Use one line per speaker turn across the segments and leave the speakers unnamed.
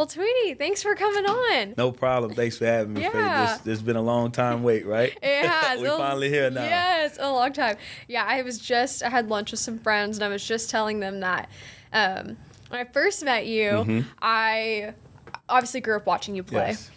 Tweety, thanks for coming on.
No problem. Thanks for having me,
Yeah.
Faith. This has been a long time wait, right?
It has.
We finally here now.
Yes, a long time. Yeah, I had lunch with some friends, and I was just telling them that when I first met you, I obviously grew up watching you play.
Yes.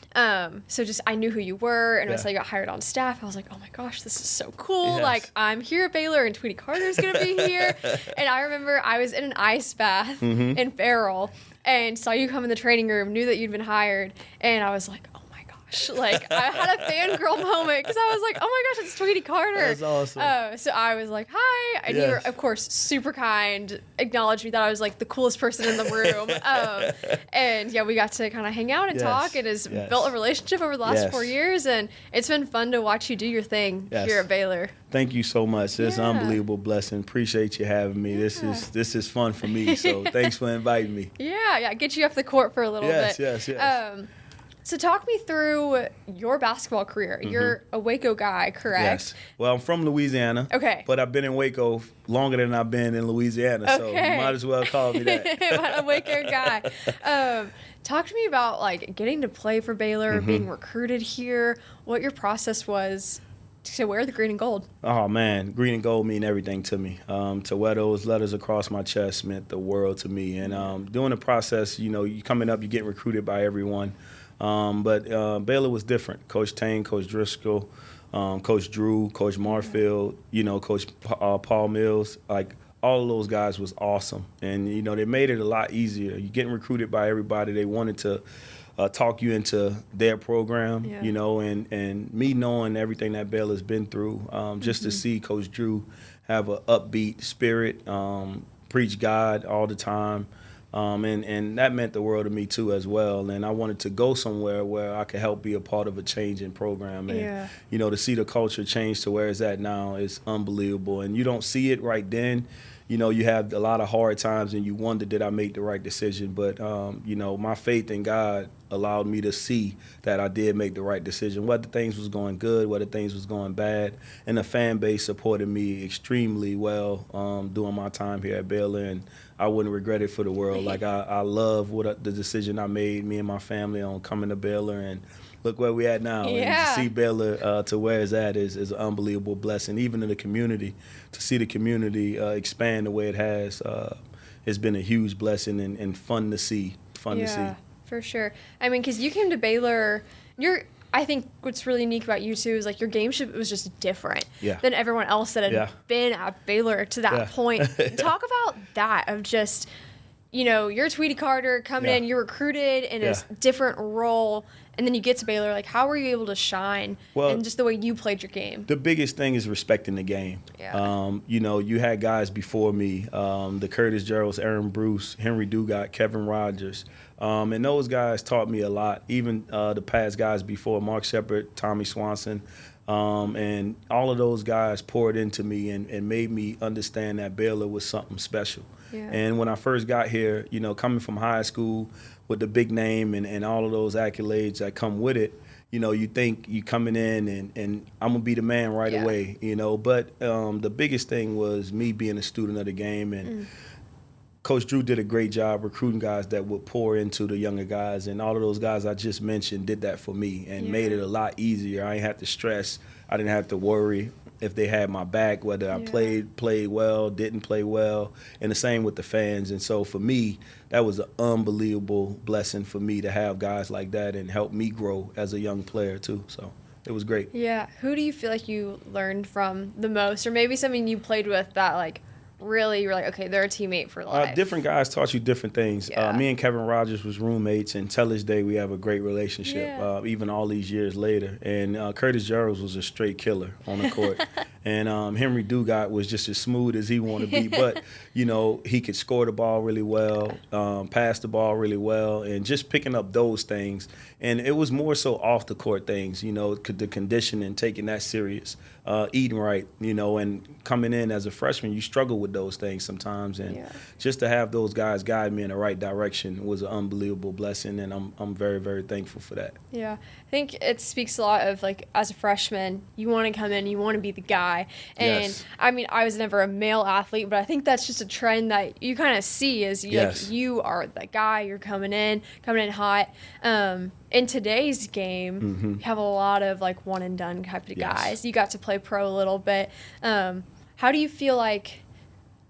So just I knew who you were, and
Yeah.
once I got hired on staff, I was like, oh my gosh, this is so cool.
Yes.
Like, I'm here at Baylor, and Tweety Carter's going to be here. And I remember I was in an ice bath in Farrell and saw you come in the training room, knew that you'd been hired, and I was like, oh my gosh. Like, I had a fangirl moment because I was like, oh my gosh, it's Tweety Carter.
That's awesome.
So I was like, hi. And you were,
Yes.
of course, super kind, acknowledged me that I was like the coolest person in the room. And yeah, we got to kind of hang out and
Yes.
talk. It has built a relationship over the last
Yes.
4 years, and it's been fun to watch you do your thing
Yes.
here at Baylor.
Thank you so much. It's an
Yeah.
unbelievable blessing. Appreciate you having me. This is fun for me. So thanks for inviting me.
Yeah, get you off the court for a little bit.
Yes.
So talk me through your basketball career. You're a Waco guy, correct?
Yes. Well, I'm from Louisiana.
Okay.
But I've been in Waco longer than I've been in Louisiana. So you
Okay.
might as well call me that.
A Waco guy. Talk to me about like getting to play for Baylor, being recruited here, what your process was to wear the green and gold.
Oh, man. Green and gold mean everything to me. To wear those letters across my chest meant the world to me. And during the process, you coming up, you get recruited by everyone. But Baylor was different. Coach Tane, Coach Driscoll, Coach Drew, Coach Marfield, Coach Paul Mills. Like, all of those guys was awesome. And, they made it a lot easier. You're getting recruited by everybody. They wanted to talk you into their program, and me knowing everything that Baylor's been through, just to see Coach Drew have an upbeat spirit, preach God all the time, and that meant the world to me too as well. And I wanted to go somewhere where I could help be a part of a changing program. And, to see the culture change to where it's at now is unbelievable. And you don't see it right then. You have a lot of hard times and you wonder, did I make the right decision? But, my faith in God allowed me to see that I did make the right decision, whether things was going good, whether things was going bad. And the fan base supported me extremely well during my time here at Baylor, and I wouldn't regret it for the world. Like, I love the decision I made, me and my family, on coming to Baylor, and look where we at now.
Yeah.
And to see Baylor to where it's at is an unbelievable blessing. Even in the community, to see the community expand the way it has been a huge blessing and fun to see. To see.
For sure. I mean, because you came to Baylor, I think what's really unique about you two is like your gameship was just different than everyone else that had been at Baylor to that point. Talk about that, of just, you're Tweety Carter coming in, you're recruited in a different role, and then you get to Baylor. Like, how were you able to shine and just the way you played your game?
The biggest thing is respecting the game.
Yeah.
You had guys before me, the Curtis Geralds, Aaron Bruce, Henry Dugat, Kevin Rogers. And those guys taught me a lot, even the past guys before, Mark Shepard, Tommy Swanson. And all of those guys poured into me and made me understand that Baylor was something special.
Yeah.
And when I first got here, coming from high school with the big name and all of those accolades that come with it, you think you coming in and I'm going to be the man right away, But the biggest thing was me being a student of the game, and Coach Drew did a great job recruiting guys that would pour into the younger guys, and all of those guys I just mentioned did that for me and made it a lot easier. I didn't have to stress. I didn't have to worry if they had my back, whether I played well, didn't play well, and the same with the fans. And so for me, that was an unbelievable blessing for me to have guys like that and help me grow as a young player too. So it was great.
Yeah. Who do you feel like you learned from the most, or maybe something you played with that like really you're like, okay, they're a teammate for life?
Different guys taught you different things.
Yeah.
Me and Kevin Rogers was roommates, and till this day we have a great relationship, even all these years later. And Curtis Geralds was a straight killer on the court. And Henry Dugat was just as smooth as he wanted to be. But, he could score the ball really well, pass the ball really well, and just picking up those things. And it was more so off the court things, the conditioning, taking that serious, eating right, and coming in as a freshman, you struggle with those things sometimes. And just to have those guys guide me in the right direction was an unbelievable blessing, and I'm very, very thankful for that.
Yeah. I think it speaks a lot of, like, as a freshman, you want to come in, you want to be the guy guy. And I mean, I was never a male athlete, but I think that's just a trend that you kind of see is like, you are the guy, you're coming in hot. In today's game, you have a lot of like one and done type of guys. You got to play pro a little bit. How do you feel like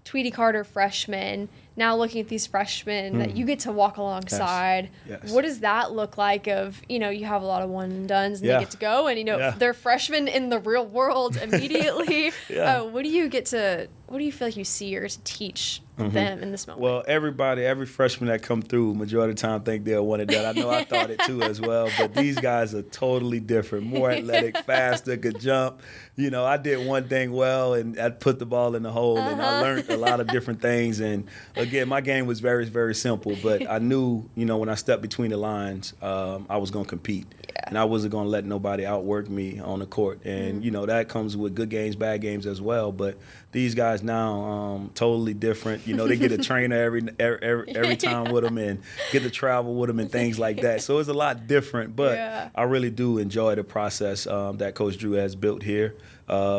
Tweety Carter freshman, now looking at these freshmen that you get to walk alongside, what does that look like of, you know, you have a lot of one and dones and they get to go and, you know, they're freshmen in the real world immediately. What do you feel like you see or to teach them in this moment?
Well, every freshman that come through, majority of the time think they're one and done. I know I thought it too as well, but these guys are totally different, more athletic, faster, could jump. You know, I did one thing well and I put the ball in the hole and I learned a lot of different things. And again, my game was very, very simple, but I knew, you know, when I stepped between the lines, I was going to compete. And I wasn't going to let nobody outwork me on the court. And, you know, that comes with good games, bad games as well. But these guys now, totally different. You know, they get a trainer every time with them and get to travel with them and things like that. So it's a lot different. But I really do enjoy the process that Coach Drew has built here.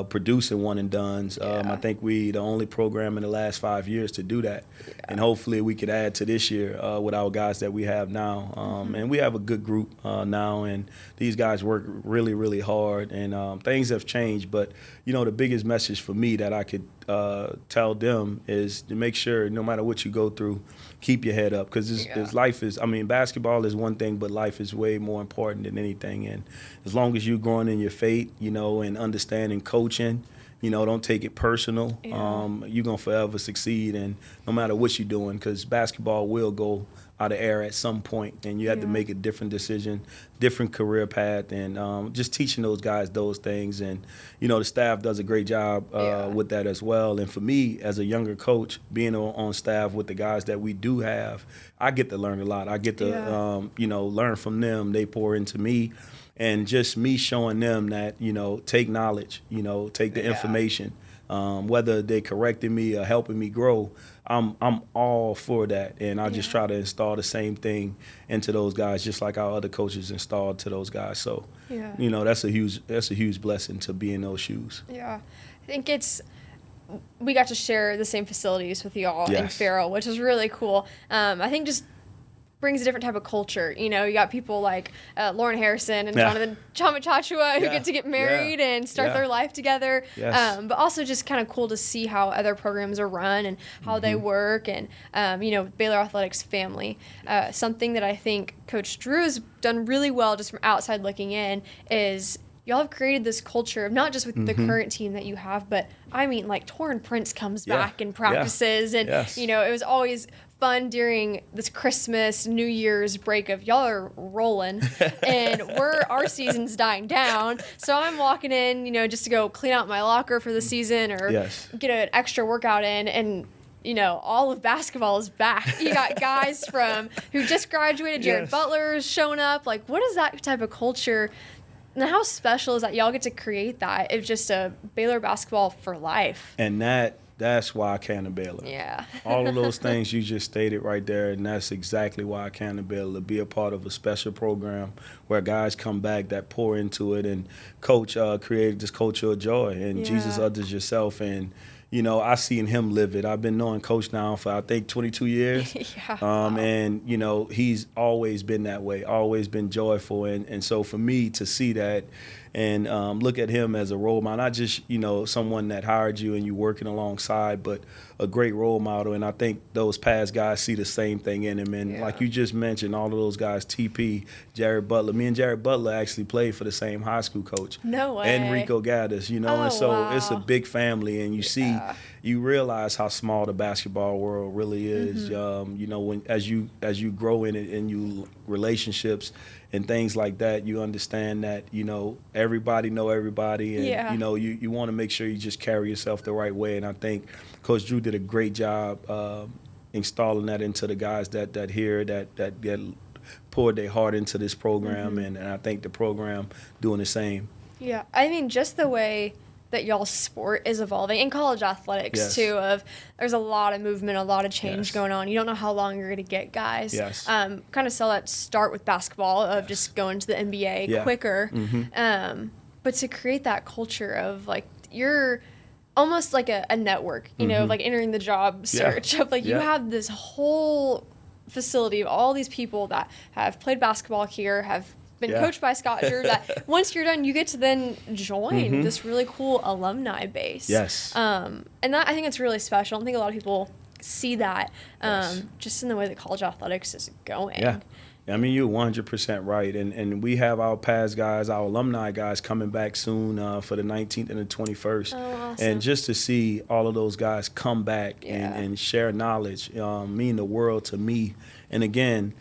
Producing one and dones. I think we the only program in the last 5 years to do that, and hopefully we could add to this year with our guys that we have now. And we have a good group now, and these guys work really, really hard. And things have changed, but you know the biggest message for me that I could tell them is to make sure no matter what you go through, keep your head up because life is. I mean, basketball is one thing, but life is way more important than anything. And as long as you're growing in your faith, you know, and understanding coaching, you know, don't take it personal. You're going to forever succeed, and no matter what you're doing, because basketball will go out of air at some point, and you have to make a different decision, different career path, and just teaching those guys those things. And, you know, the staff does a great job with that as well. And for me, as a younger coach, being on staff with the guys that we do have, I get to learn a lot. I get to, you know, learn from them. They pour into me. And just me showing them that, you know, take knowledge, you know, take the information, whether they're correcting me or helping me grow, I'm all for that. And I just try to install the same thing into those guys, just like our other coaches installed to those guys. So, you know, that's a huge blessing to be in those shoes.
Yeah, I think we got to share the same facilities with y'all in Farrell, which is really cool. I think just brings a different type of culture. You know, you got people like Lauren Harrison and Jonathan Chamachachua who get to get married and start their life together. But also just kind of cool to see how other programs are run and how they work. And, you know, Baylor Athletics family. Something that I think Coach Drew has done really well just from outside looking in is y'all have created this culture of not just with the current team that you have, but I mean, like Torrin Prince comes back and practices. And, you know, it was always fun during this Christmas, New Year's break of y'all are rolling and our season's dying down. So I'm walking in, you know, just to go clean out my locker for the season or get an extra workout in. And, you know, all of basketball is back. You got guys who just graduated, Jared Butler's showing up. Like, what is that type of culture? And how special is that y'all get to create that? It's just a Baylor basketball for life.
And that's why I came to Baylor.
Yeah.
All of those things you just stated right there, and that's exactly why I came to Baylor, to be a part of a special program where guys come back that pour into it. And Coach created this culture of joy, and Jesus, others, yourself. And, you know, I seen him live it. I've been knowing Coach now for, I think, 22 years. And, you know, he's always been that way, always been joyful. And so for me to see that and look at him as a role model, not just, you know, someone that hired you and you working alongside, but a great role model. And I think those past guys see the same thing in him. And like you just mentioned, all of those guys, TP, Jared Butler. Me and Jared Butler actually played for the same high school coach.
No way.
And Rico Gaddis, you know. And so it's a big family. And you see, you realize how small the basketball world really is. You know, when as you grow in it and you relationships and things like that, you understand that, you know, everybody know everybody. And, you know, you want to make sure you just carry yourself the right way. And I think Coach Drew did a great job installing that into the guys that here, that poured their heart into this program. And I think the program doing the same. Yeah,
I mean, just the way that y'all's sport is evolving, in college athletics too, there's a lot of movement, a lot of change going on. You don't know how long you're going to get guys. Kind of saw that start with basketball of just going to the NBA quicker. But to create that culture of, like, you're almost like a network, you know, like entering the job search of like you have this whole facility of all these people that have played basketball here, have been coached by Scott Drew, that once you're done, you get to then join this really cool alumni base.
Yes.
And that, I think it's really special. I don't think a lot of people see that just in the way that college athletics is going.
Yeah. I mean, you're 100% right. And we have our past guys, our alumni guys coming back soon for the 19th and the 21st.
Oh, awesome.
And just to see all of those guys come back and share knowledge mean the world to me. And again,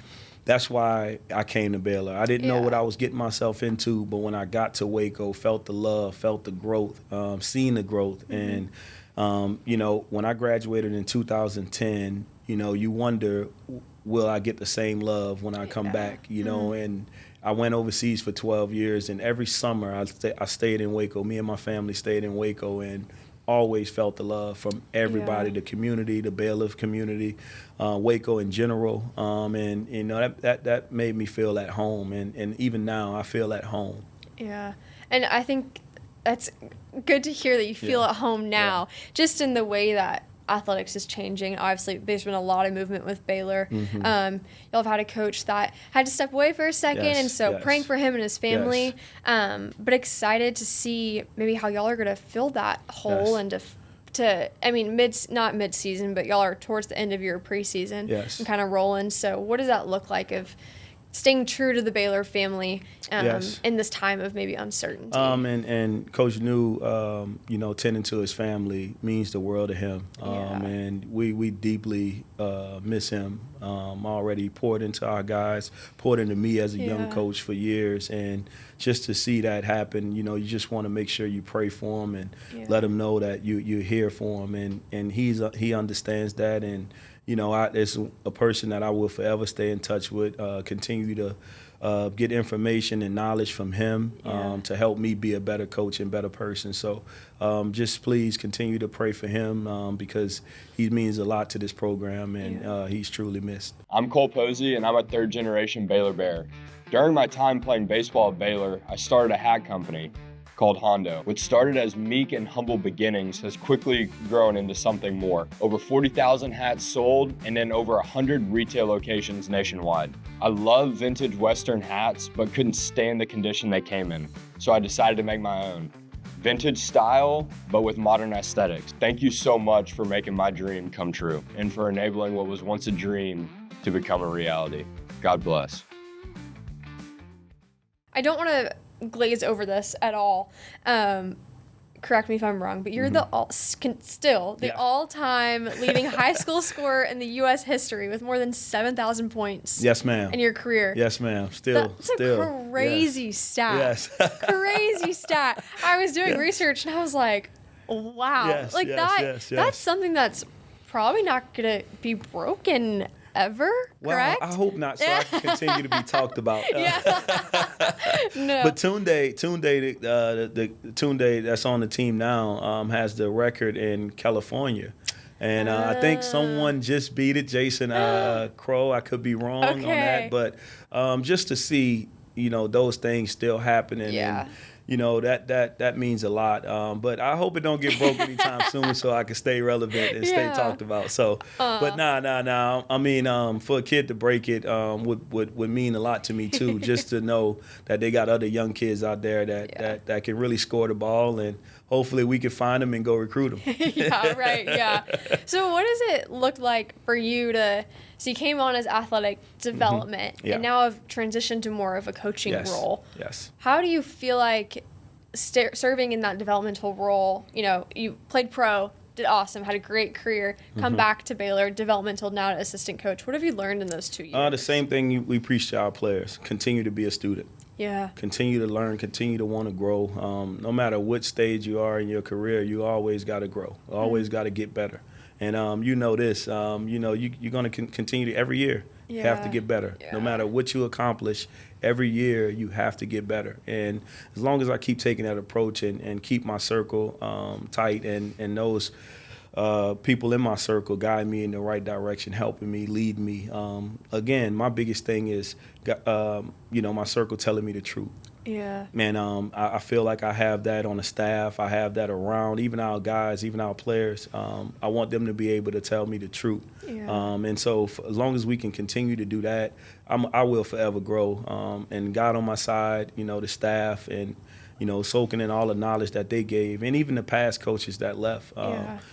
that's why I came to Baylor. I didn't know what I was getting myself into, but when I got to Waco, felt the love, felt the growth, seen the growth. And, you know, when I graduated in 2010, you know, you wonder, will I get the same love when I come back, you know? And I went overseas for 12 years, and every summer I stayed in Waco. Me and my family stayed in Waco, and always felt the love from everybody, the community, the Baylor community, Waco in general. And, you know, that made me feel at home. And even now, I feel at home.
Yeah. And I think that's good to hear that you feel at home now, just in the way that athletics is changing. Obviously, there's been a lot of movement with Baylor. Y'all have had a coach that had to step away for a second, and so praying for him and his family. But excited to see maybe how y'all are going to fill that hole and to I mean, not mid-season, but y'all are towards the end of your preseason and kind of rolling. So what does that look like of staying true to the Baylor family in this time of maybe uncertainty?
And Coach New, you know, tending to his family means the world to him. And we deeply miss him. Already poured into our guys, poured into me as a young coach for years. And just to see that happen, you know, you just want to make sure you pray for him and let him know that you're here for him. And he understands that. And you know, it's a person that I will forever stay in touch with, continue to get information and knowledge from him to help me be a better coach and better person. So just please continue to pray for him because he means a lot to this program, and he's truly missed.
I'm Cole Posey, and I'm a third-generation Baylor Bear. During my time playing baseball at Baylor, I started a hat company called Hondo, which started as meek and humble beginnings, has quickly grown into something more. Over 40,000 hats sold, and then over 100 retail locations nationwide. I love vintage Western hats, but couldn't stand the condition they came in, so I decided to make my own. Vintage style, but with modern aesthetics. Thank you so much for making my dream come true, and for enabling what was once a dream to become a reality. God bless.
I don't want to glaze over this at all. Correct me if I'm wrong, but you're still the all-time leading high school scorer in the U.S. history with more than 7,000 points.
Yes, ma'am.
In your career.
Yes, ma'am.
That's a crazy stat.
Yes.
Crazy stat. I was doing research and I was like, wow. That's something that's probably not going to be broken ever, correct?
Well, I hope not, so I can continue to be talked about.
No.
But Tunde, the Tunde that's on the team now, has the record in California. And I think someone just beat it, Jason Crow. I could be wrong on that. But just to see, you know, those things still happening. And, you know, that means a lot. But I hope it don't get broke anytime soon so I can stay relevant and stay talked about. So, but nah. I mean, for a kid to break it would mean a lot to me, too, just to know that they got other young kids out there that can really score the ball, and hopefully we can find them and go recruit them.
So what does it look like for you so you came on as athletic development and now have transitioned to more of a coaching role.
Yes.
How do you feel like serving in that developmental role? You know, you played pro, did awesome, had a great career, come back to Baylor, developmental, now to assistant coach. What have you learned in those 2 years?
The same thing we preach to our players. Continue to be a student.
Yeah.
Continue to learn, continue to want to grow. No matter what stage you are in your career, you always got to grow, always got to get better. And you know this, you know, you're going to continue to, every year, you have to get better. No matter what you accomplish, every year you have to get better. And as long as I keep taking that approach and keep my circle tight and those people in my circle guide me in the right direction, helping me, lead me. Again, my biggest thing is, you know, my circle telling me the truth.
Yeah.
Man, I feel like I have that on the staff. I have that around, even our guys, even our players. I want them to be able to tell me the truth.
Yeah.
And so as long as we can continue to do that, I will forever grow. And God on my side, the staff, and soaking in all the knowledge that they gave, and even the past coaches that left,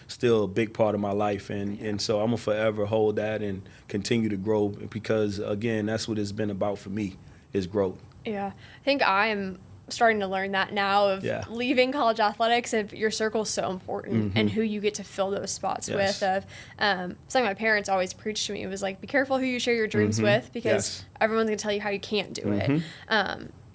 still a big part of my life. And so I'm going to forever hold that and continue to grow, because, again, that's what it's been about for me, is growth.
Yeah. I think I'm starting to learn that now of leaving college athletics, and your circle is so important, and who you get to fill those spots with. Of something my parents always preached to me, was like, be careful who you share your dreams with, because everyone's going to tell you how you can't do it.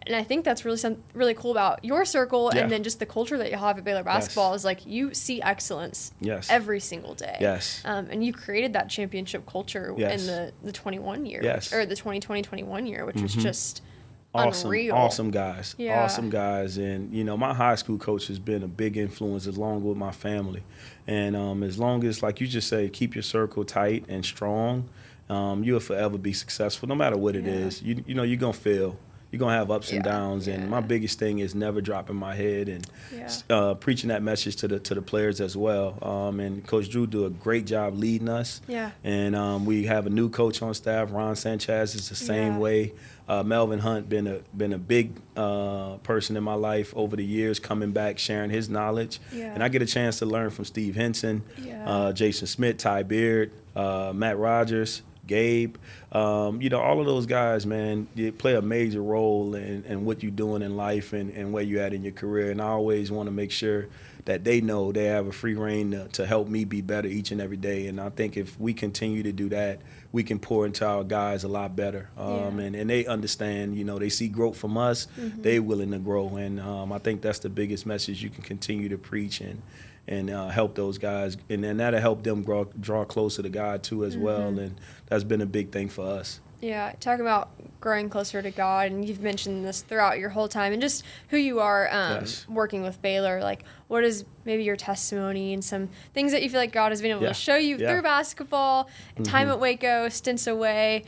And I think that's really cool about your circle, and then just the culture that you have at Baylor basketball is like, you see excellence every single day. And you created that championship culture in the 21 year, or the 2020-21 year, which was just unreal.
Awesome guys. Awesome guys. And, my high school coach has been a big influence, along with my family. And as long as, like you just say, keep your circle tight and strong, you'll forever be successful, no matter what it is. You're going to fail. You're going to have ups and downs, and my biggest thing is never dropping my head, and preaching that message to the players as well. And Coach Drew do a great job leading us. And we have a new coach on staff, Ron Sanchez, is the same way. Melvin Hunt been a big person in my life over the years, coming back, sharing his knowledge. And I get a chance to learn from Steve Henson, Jason Smith, Ty Beard, Matt Rogers, Gabe, all of those guys, man, they play a major role in what you're doing in life and where you're at in your career. And I always want to make sure that they know they have a free reign to help me be better each and every day. And I think if we continue to do that, we can pour into our guys a lot better. And they understand, they see growth from us, they willing to grow. And I think that's the biggest message you can continue to preach and help those guys, and then that'll help them draw closer to God too as well, and that's been a big thing for us.
Yeah, talk about growing closer to God, and you've mentioned this throughout your whole time, and just who you are working with Baylor. Like, what is maybe your testimony and some things that you feel like God has been able to show you through basketball, time at Waco, stints away.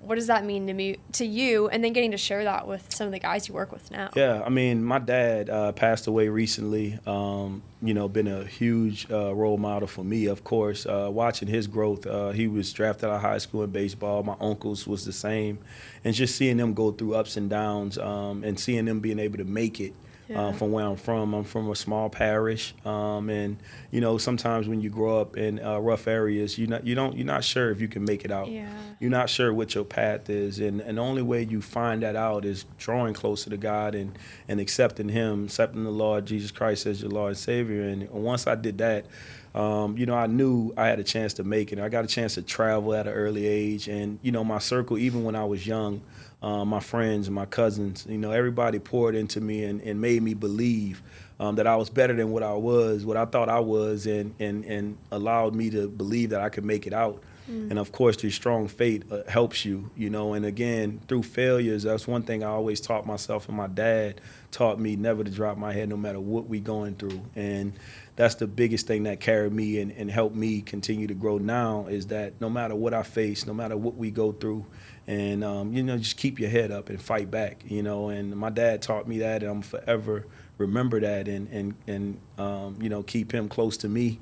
What does that mean to you, and then getting to share that with some of the guys you work with now?
Yeah, I mean, my dad passed away recently. Been a huge role model for me, of course. Watching his growth, he was drafted out of high school in baseball. My uncles was the same. And just seeing them go through ups and downs, and seeing them being able to make it from where I'm from. I'm from a small parish, and sometimes when you grow up in rough areas, you're not sure if you can make it out. You're not sure what your path is, and the only way you find that out is drawing closer to God and accepting Him, accepting the Lord Jesus Christ as your Lord and Savior. And once I did that, I knew I had a chance to make it. I got a chance to travel at an early age, and my circle, even when I was young, my friends, my cousins, everybody poured into me and made me believe that I was better than what I thought I was, and allowed me to believe that I could make it out. And of course, the strong faith helps you, and again, through failures, that's one thing I always taught myself, and my dad taught me never to drop my head no matter what we going through. And that's the biggest thing that carried me and helped me continue to grow now, is that no matter what I face, no matter what we go through, and just keep your head up and fight back, and my dad taught me that, and I'm forever remember that, and keep him close to me.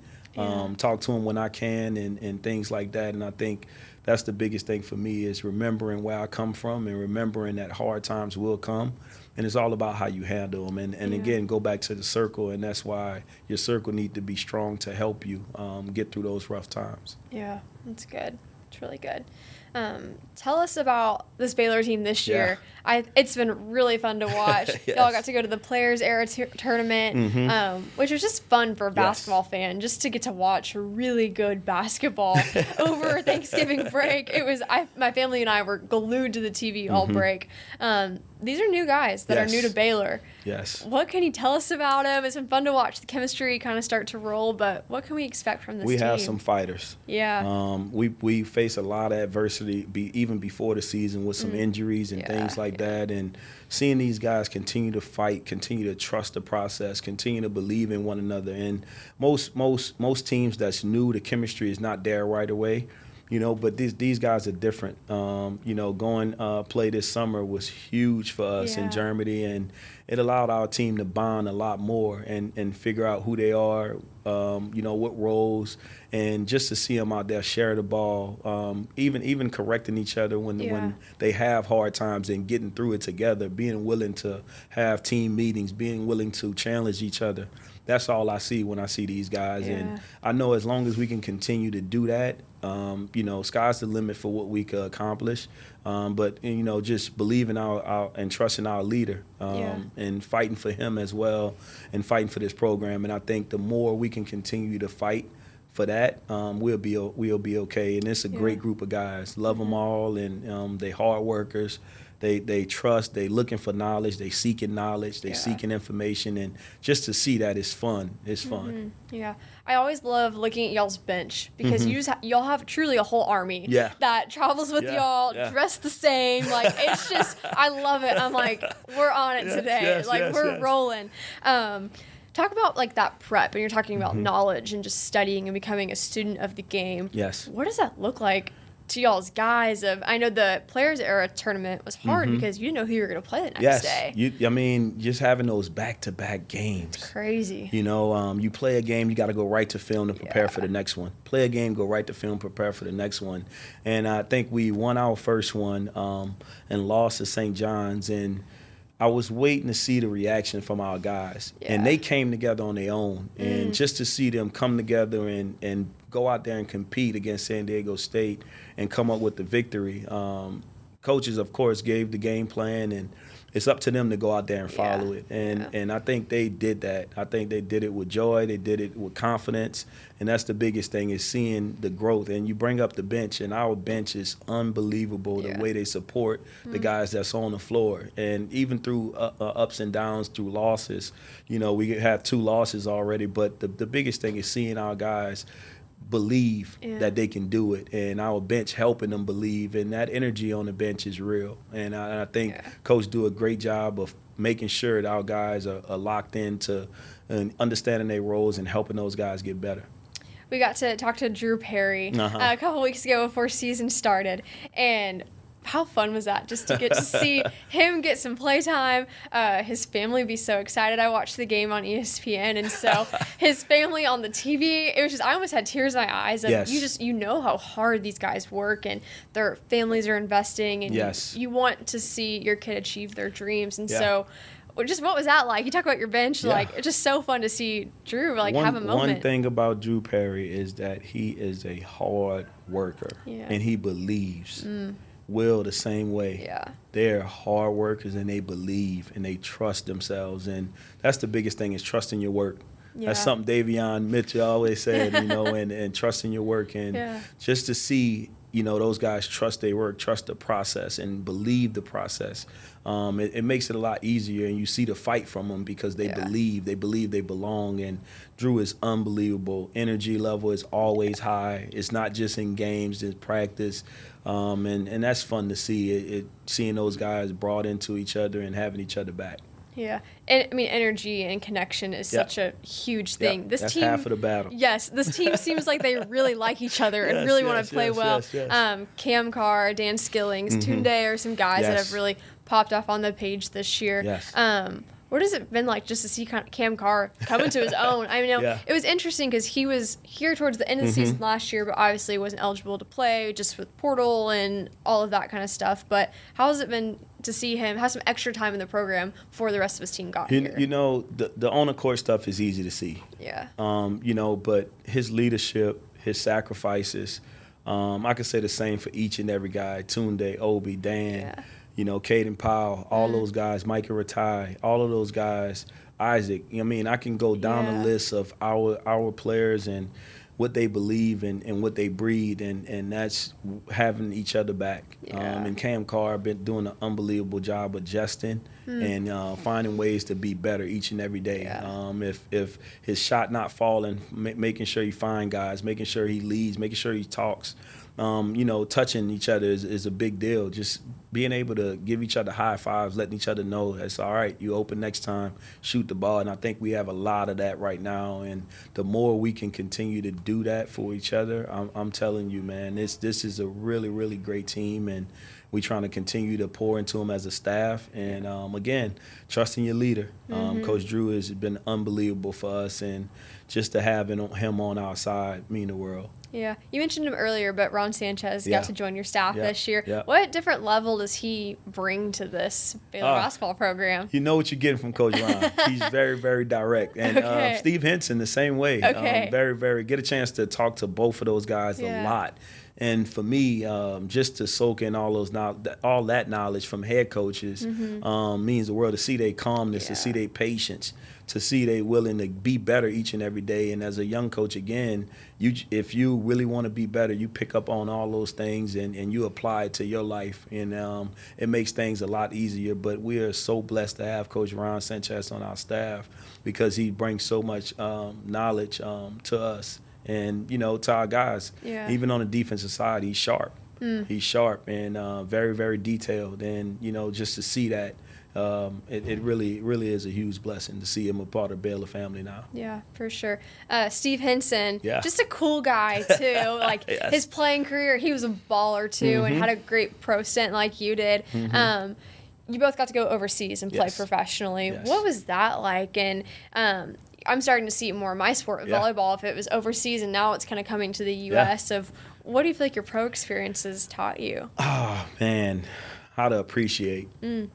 Talk to him when I can, and things like that. And I think that's the biggest thing for me, is remembering where I come from and remembering that hard times will come. And it's all about how you handle them. And again, go back to the circle, and that's why your circle need to be strong to help you get through those rough times.
Yeah, that's good. It's really good. Tell us about this Baylor team this year. It's been really fun to watch. Y'all got to go to the Players Era tournament, which was just fun for a basketball fan, just to get to watch really good basketball over Thanksgiving break. It was my family and I were glued to the TV all break. These are new guys that are new to Baylor. What can you tell us about them? It's been fun to watch the chemistry kind of start to roll, but what can we expect from this team?
We have some fighters. We face a lot of adversity even before the season with some injuries and things like that. And seeing these guys continue to fight, continue to trust the process, continue to believe in one another. And most teams that's new, the chemistry is not there right away. But these guys are different. Going play this summer was huge for us in Germany, and it allowed our team to bond a lot more and figure out who they are, what roles, and just to see them out there share the ball, even correcting each other when they have hard times and getting through it together, being willing to have team meetings, being willing to challenge each other. That's all I see when I see these guys. And I know as long as we can continue to do that, sky's the limit for what we could accomplish. But just believing our and trusting our leader and fighting for him as well and fighting for this program. And I think the more we can continue to fight for that, we'll be okay. And it's a great group of guys. Love them all, and they hard workers. They trust, they looking for knowledge, they seeking knowledge, they seeking information, and just to see that is fun. It's fun.
Yeah. I always love looking at y'all's bench because y'all have truly a whole army that travels with y'all, dressed the same. Like, it's just, I love it. I'm like, we're on it today. We're rolling. Talk about like that prep, and you're talking about knowledge and just studying and becoming a student of the game.
Yes.
What does that look like to y'all's guys? I know the Players Era tournament was hard because you didn't know who you were going to play the next day.
Just having those back-to-back games.
It's crazy.
You play a game, you got to go right to film to prepare for the next one. Play a game, go right to film, prepare for the next one. And I think we won our first one and lost to St. John's, and I was waiting to see the reaction from our guys. And they came together on their own. And just to see them come together and go out there and compete against San Diego State and come up with the victory. Coaches, of course, gave the game plan, and it's up to them to go out there and follow it. And I think they did that. I think they did it with joy. They did it with confidence. And that's the biggest thing, is seeing the growth. And you bring up the bench, and our bench is unbelievable, the way they support the guys that's on the floor. And even through ups and downs, through losses, we have 2 losses already. But the biggest thing is seeing our guys believe that they can do it, and our bench helping them believe, and that energy on the bench is real. And I think Coach do a great job of making sure that our guys are locked into and understanding their roles and helping those guys get better.
We got to talk to Drew Perry a couple weeks ago before season started, and how fun was that, just to get to see him get some playtime, his family be so excited. I watched the game on ESPN, and so his family on the TV, it was just, I almost had tears in my eyes. And you know how hard these guys work, and their families are investing, and you want to see your kid achieve their dreams. And so just what was that like? You talk about your bench, it's just so fun to see Drew have a moment.
One thing about Drew Perry is that he is a hard worker, and he believes. Will the same way. They're hard workers, and they believe, and they trust themselves, and that's the biggest thing, is trusting your work. That's something Davion Mitchell always said, and trusting your work, and just to see those guys trust their work, trust the process, and believe the process. It makes it a lot easier, and you see the fight from them because they believe they belong. And Drew is unbelievable. Energy level is always high. It's not just in games, it's practice. And that's fun to see, seeing those guys brought into each other and having each other back.
Yeah. And, energy and connection is such a huge thing. This
That's
team,
half of the battle.
Yes. This team seems like they really like each other and really want to play well. Cam Carr, Dan Skillings, Tunde are some guys that have really popped off on the page this year. What has it been like just to see Cam Carr come into his own? It was interesting because he was here towards the end of the season last year, but obviously wasn't eligible to play just with portal and all of that kind of stuff. But how has it been to see him have some extra time in the program before the rest of his team got here?
The on-the-court stuff is easy to see. But his leadership, his sacrifices, I could say the same for each and every guy, Tunde, Obi, Dan. Caden Powell, all those guys, Micah Ratai, all of those guys, Isaac. I can go down the list of our players and what they believe and what they breed, and that's having each other back. And Cam Carr been doing an unbelievable job adjusting and finding ways to be better each and every day. If his shot not falling, making sure he find guys, making sure he leads, making sure he talks. Touching each other is a big deal. Just being able to give each other high fives, letting each other know it's all right, you open next time, shoot the ball. And I think we have a lot of that right now. And the more we can continue to do that for each other, I'm telling you, man, this is a really, really great team. And we're trying to continue to pour into them as a staff. And, again, trusting your leader. Coach Drew has been unbelievable for us. And just to have him on our side mean the world.
Yeah. You mentioned him earlier, but Ron Sanchez got to join your staff this year.
Yeah.
What different level does he bring to this Baylor basketball program?
You know what you're getting from Coach Ron. He's very, very direct. And Steve Henson, the same way. Very, very, get a chance to talk to both of those guys a lot. And for me, just to soak in all that knowledge from head coaches means the world, to see their calmness, to see their patience, to see they willing to be better each and every day. And as a young coach, again, if you really want to be better, you pick up on all those things and you apply it to your life. And it makes things a lot easier. But we are so blessed to have Coach Ron Sanchez on our staff because he brings so much knowledge to us. And, to our guys, even on the defensive side, he's sharp. He's sharp and very, very detailed. And, just to see that, it really, really is a huge blessing to see him a part of the Baylor family now. Yeah,
for sure. Steve Henson, just a cool guy, too. Like, his playing career, he was a baller, too, and had a great pro stint like you did. You both got to go overseas and play professionally. What was that like? And I'm starting to see more of my sport, volleyball, if it was overseas, and now it's kind of coming to the U.S. Of what do you feel like your pro experiences taught you?
Oh, man, how to appreciate.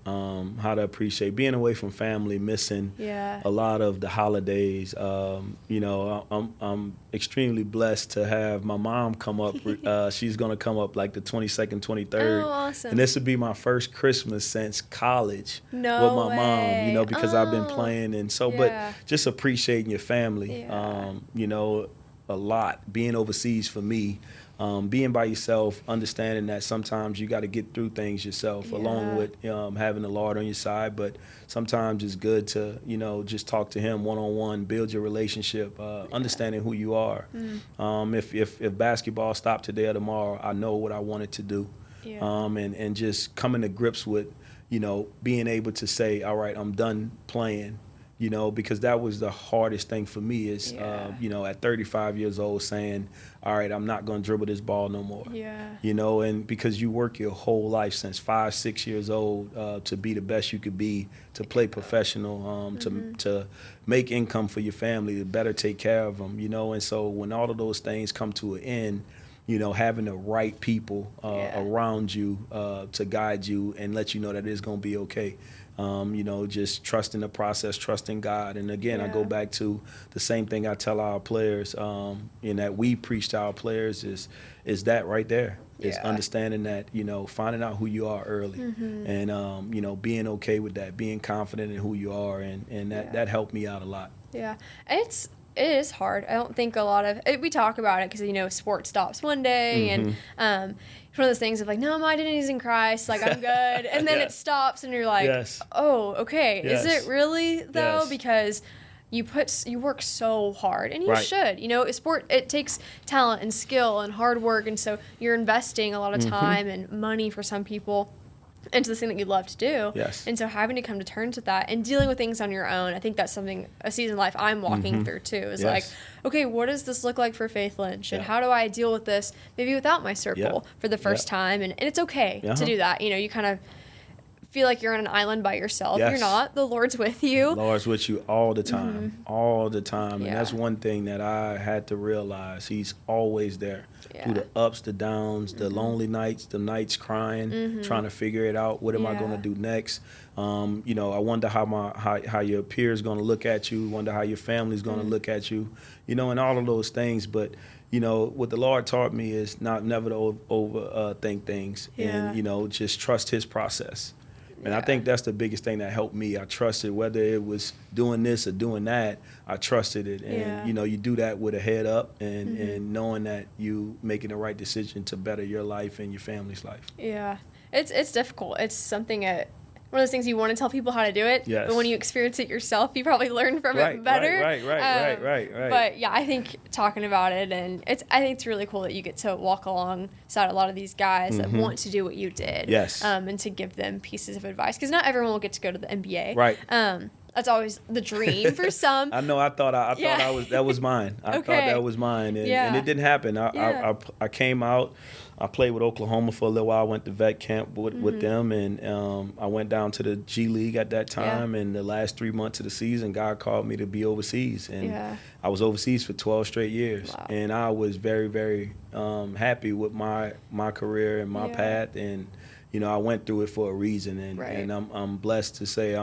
How to appreciate being away from family, missing a lot of the holidays. I'm extremely blessed to have my mom come up. She's going to come up like the 22nd, 23rd.
Oh, awesome.
And this would be my first Christmas since college with my mom, because I've been playing. And so, but just appreciating your family, a lot. Being overseas for me, being by yourself, understanding that sometimes you got to get through things yourself, along with having the Lord on your side. But sometimes it's good to, just talk to Him one-on-one, build your relationship, understanding who you are. If basketball stopped today or tomorrow, I know what I wanted to do. And just coming to grips with, being able to say, all right, I'm done playing. Because that was the hardest thing for me is, at 35 years old saying, all right, I'm not going to dribble this ball no more. And because you work your whole life since 5, 6 years old to be the best you could be, to play professional, to make income for your family, to better take care of them, And so when all of those things come to an end, having the right people around you to guide you and let you know that it's going to be okay. Just trusting the process, trusting God. And again, I go back to the same thing I tell our players, and that we preach to our players is that right there. Is understanding that, finding out who you are early and, being okay with that, being confident in who you are. And that helped me out a lot. Yeah.
It is hard. I don't think a lot of we talk about it because sport stops one day, and it's one of those things of like, no, my identity's in Christ, like I'm good, and then it stops, and you're like, oh, okay, is it really though? Because you work so hard, and you should. Sport, it takes talent and skill and hard work, and so you're investing a lot of time and money for some people into the thing that you love to do. And so having to come to terms with that and dealing with things on your own, I think that's something, a season of life I'm walking through too, is like, okay, what does this look like for Faith Lynch? And how do I deal with this maybe without my circle for the first time? And it's okay to do that. You kind of feel like you're on an island by yourself. You're not. The Lord's with you.
The Lord's with you all the time. All the time. And that's one thing that I had to realize. He's always there. Through the ups, the downs, the lonely nights, the nights crying, trying to figure it out. What am I going to do next? I wonder how your peers going to look at you. Wonder how your family's going to look at you. And all of those things. But what the Lord taught me is never to overthink things, and just trust His process. And I think that's the biggest thing that helped me. I trusted whether it was doing this or doing that, I trusted it. And, you do that with a head up and knowing that you making the right decision to better your life and your family's life.
Yeah. It's difficult. It's something that one of those things you want to tell people how to do it, but when you experience it yourself, you probably learn from it better.
Right.
But yeah, I think talking about it, and I think it's really cool that you get to walk alongside a lot of these guys that want to do what you did.
Yes.
And to give them pieces of advice, because not everyone will get to go to the NBA.
Right.
That's always the dream for some.
I know. I thought that was mine. I thought that was mine, and it didn't happen. I came out. I played with Oklahoma for a little while. I went to vet camp with them, and I went down to the G League at that time. And the last 3 months of the season, God called me to be overseas, and I was overseas for 12 straight years. Wow. And I was very, very happy with my career and my path, and I went through it for a reason, and I'm blessed to say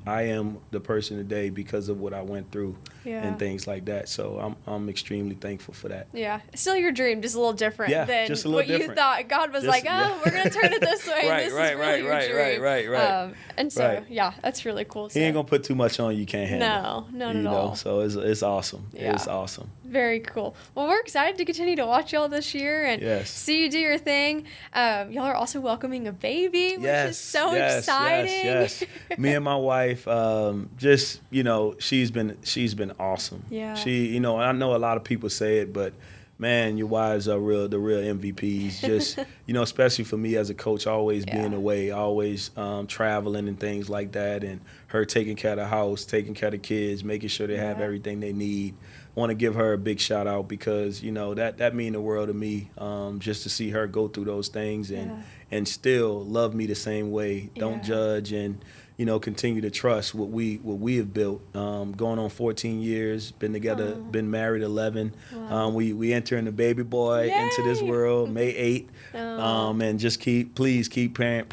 I am the person today because of what I went through and things like that. So I'm extremely thankful for that.
Yeah. Still your dream, just a little different than
just a little
what
different.
You thought. God was we're going to turn it this way. This is really your dream.
Right.
And so, that's really cool.
He ain't going to put too much on you can't handle.
No, not at all.
So it's awesome. Yeah. It's awesome.
Very cool. Well, we're excited to continue to watch y'all this year and see you do your thing. Y'all are also welcoming a baby, which is so exciting.
Yes. Me and my wife, she's been awesome.
Yeah.
She, I know a lot of people say it, but man, your wives are the real MVPs. Just, especially for me as a coach, always being away, always traveling and things like that, and her taking care of the house, taking care of the kids, making sure they have everything they need. I want to give her a big shout out because that mean the world to me. Just to see her go through those things and still love me the same way. Don't judge and continue to trust what we have built. Going on 14 years, been together, been married 11.
Wow.
We entering the baby boy into this world May 8th. And just please keep praying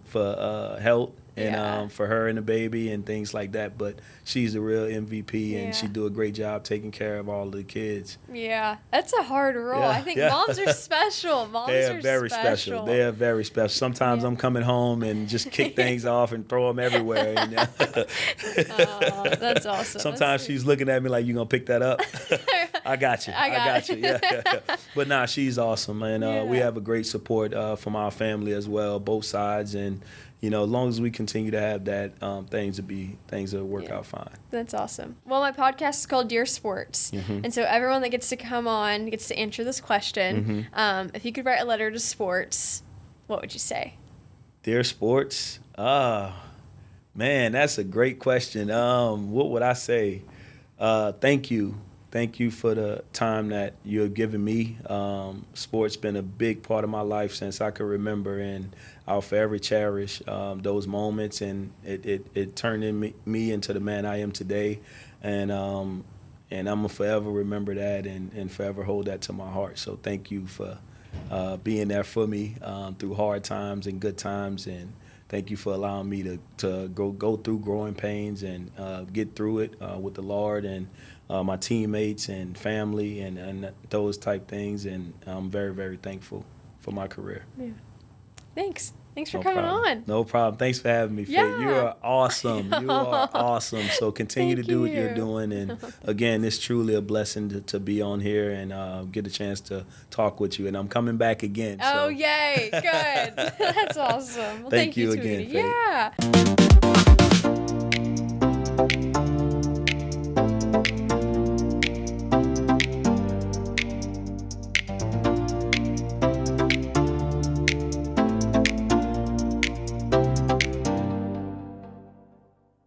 for health. And for her and the baby and things like that. But she's the real MVP, and she do a great job taking care of all the kids.
Yeah, that's a hard role. I think moms are special.
They are very special. They are very special. Sometimes I'm coming home and just kick things off and throw them everywhere. And,
that's awesome.
Sometimes she's looking at me like, you going to pick that up? I got you. I got you. Yeah. But nah, she's awesome. And we have a great support from our family as well, both sides. And as long as we continue to have that, things will work out fine.
That's awesome. Well, my podcast is called Dear Sports. And so everyone that gets to come on gets to answer this question. If you could write a letter to sports, what would you say?
Dear Sports? Man, that's a great question. What would I say? Thank you. Thank you for the time that you have given me. Sports been a big part of my life since I could remember, and I'll forever cherish those moments. And it turned me into the man I am today, and I'm gonna forever remember that and forever hold that to my heart. So thank you for being there for me through hard times and good times, and thank you for allowing me to go through growing pains and get through it with the Lord and my teammates and family and those type things. And I'm very, very thankful for my career.
Yeah. Thanks for coming on.
No problem. Thanks for having me, Faye. You are awesome. You are awesome. So continue to do what you're doing. And again, it's truly a blessing to be on here and get a chance to talk with you. And I'm coming back again.
Oh, yay. Good. That's awesome. Well,
thank you
Tweety.
again, Faye.
Yeah.